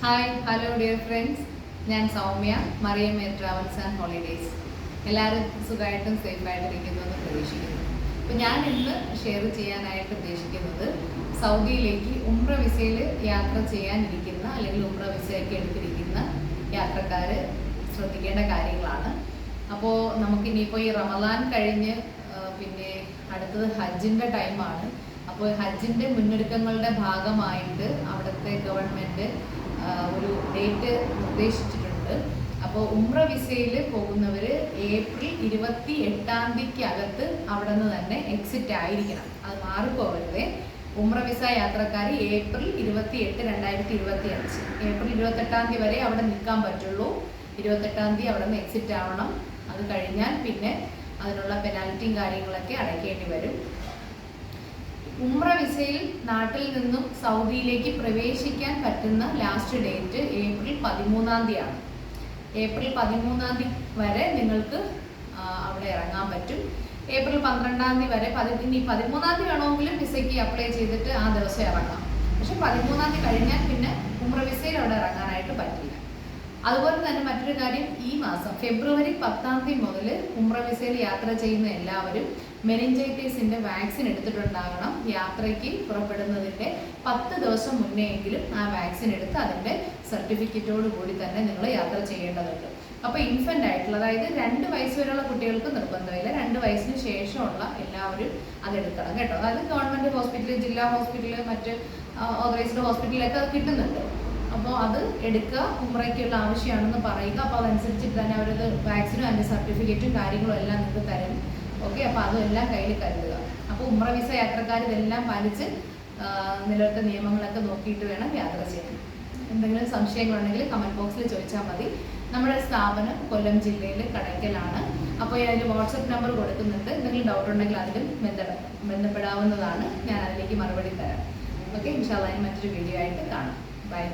Hi hello dear friends, ഞാൻ Soumya, Mariyam air travels and holidays. എല്ലാവരും സുഖമായിട്ടും സേഫായിട്ടും ഇരിക്കുന്നു എന്ന് പ്രതീക്ഷിക്കുന്നു. അപ്പോൾ ഞാൻ ഇന്ന് ഷെയർ ചെയ്യാനായിട്ട് ഉദ്ദേശിക്കുന്നത് സൗദിയിലേക്ക് ഉംറ വിസയിൽ യാത്ര ചെയ്യാനിരിക്കുന്ന അല്ലെങ്കിൽ ഉംറ വിസയൊക്കെ എടുത്തിരിക്കുന്ന യാത്രക്കാർ ശ്രദ്ധിക്കേണ്ട കാര്യങ്ങളാണ്. അപ്പോൾ നമുക്കിനിയിപ്പോൾ ഈ റമദാൻ കഴിഞ്ഞ് പിന്നെ അടുത്തത് ഹജ്ജിൻ്റെ ടൈമാണ്. അപ്പോൾ ഹജ്ജിൻ്റെ മുന്നൊരുക്കങ്ങളുടെ ഭാഗമായിട്ട് അവിടുത്തെ ഗവൺമെൻറ് ഒരു ഡേറ്റ് നിർദ്ദേശിച്ചിട്ടുണ്ട്. അപ്പോൾ ഉംറ വിസയിൽ പോകുന്നവർ ഏപ്രിൽ 28-ാം തീയതിക്കകത്ത് അവിടെ നിന്ന് തന്നെ എക്സിറ്റ് ആയിരിക്കണം. അത് മാറിപ്പോകരുതേ. ഉംറ വിസ യാത്രക്കാർ ഏപ്രിൽ 28, 2025 ഏപ്രിൽ 28-ാം തീയതി വരെ അവിടെ നിൽക്കാൻ പറ്റുള്ളൂ. 28-ാം തീയതി അവിടെ നിന്ന് എക്സിറ്റ് ആവണം. അത് കഴിഞ്ഞാൽ പിന്നെ അതിനുള്ള പെനാൽറ്റിയും കാര്യങ്ങളൊക്കെ അടയ്ക്കേണ്ടി വരും. ഉംറ വിസയിൽ നാട്ടിൽ നിന്നും സൗദിയിലേക്ക് പ്രവേശിക്കാൻ പറ്റുന്ന ലാസ്റ്റ് ഡേറ്റ് ഏപ്രിൽ 13-ാം തീയതിയാണ്. ഏപ്രിൽ 13-ാം തീയതി വരെ നിങ്ങൾക്ക് അവിടെ ഇറങ്ങാൻ പറ്റും. ഏപ്രിൽ 12-ാം തീയതി വരെ ഇനി 13-ാം തീയതി വേണമെങ്കിലും വിസയ്ക്ക് അപ്ലൈ ചെയ്തിട്ട് ആ ദിവസം ഇറങ്ങാം. പക്ഷെ 13-ാം തീയതി കഴിഞ്ഞാൽ പിന്നെ ഉംറ വിസയിൽ അവിടെ ഇറങ്ങാനായിട്ട് പറ്റില്ല. അതുപോലെ തന്നെ മറ്റൊരു കാര്യം, ഈ മാസം ഫെബ്രുവരി 10-ാം തീയതി മുതൽ ഉംറ വിസയിൽ യാത്ര ചെയ്യുന്ന എല്ലാവരും മെനിഞ്ചൈറ്റിസിന്റെ വാക്സിൻ എടുത്തിട്ടുണ്ടാകണം. യാത്രയ്ക്ക് പുറപ്പെടുന്നതിന്റെ 10 ദിവസം മുന്നെയെങ്കിലും ആ വാക്സിൻ എടുത്ത് അതിന്റെ സർട്ടിഫിക്കറ്റോട് കൂടി തന്നെ നിങ്ങൾ യാത്ര ചെയ്യേണ്ടതുണ്ട്. അപ്പോൾ ഇൻഫന്റ് ആയിട്ടുള്ള, അതായത് 2 വയസ്സ് വരെയുള്ള കുട്ടികൾക്ക് നിർബന്ധമില്ല. 2 വയസ്സിന് ശേഷമുള്ള എല്ലാവരും അതെടുക്കണം കേട്ടോ. അതായത് ഗവൺമെന്റ് ഹോസ്പിറ്റൽ, ജില്ലാ ഹോസ്പിറ്റൽ, മറ്റ് ഓതറൈസ്ഡ് ഹോസ്പിറ്റലിലൊക്കെ അത് കിട്ടുന്നുണ്ട്. അപ്പോൾ അത് എടുക്കുക, ഉംറയ്ക്കുള്ള ആവശ്യമാണെന്ന് പറയുക. അപ്പോൾ അതനുസരിച്ചിട്ട് തന്നെ അവരത് വാക്സിനും അതിൻ്റെ സർട്ടിഫിക്കറ്റും കാര്യങ്ങളും എല്ലാം നിങ്ങൾക്ക് തരും. ഓക്കെ, അപ്പോൾ അതെല്ലാം കയ്യിൽ കരുതുക. അപ്പോൾ ഉംറ വിസ യാത്രക്കാർ ഇതെല്ലാം പാലിച്ച് നിലവിലത്തെ നിയമങ്ങളൊക്കെ നോക്കിയിട്ട് വേണം യാത്ര ചെയ്യാൻ. എന്തെങ്കിലും സംശയങ്ങളുണ്ടെങ്കിൽ കമൻറ്റ് ബോക്സിൽ ചോദിച്ചാൽ മതി. നമ്മുടെ സ്ഥാപനം കൊല്ലം ജില്ലയിൽ കടയ്ക്കലാണ്. അപ്പോൾ അതിൽ വാട്സപ്പ് നമ്പർ കൊടുക്കുന്നുണ്ട്. എന്തെങ്കിലും ഡൗട്ട് ഉണ്ടെങ്കിൽ അതിലും ബന്ധപ്പെടാവുന്നതാണ്. ഞാൻ അതിലേക്ക് മറുപടി തരാം. ഓക്കെ, ഇൻഷാ അല്ലാഹ് മറ്റൊരു വീഡിയോ ആയിട്ട് കാണാം. Bye.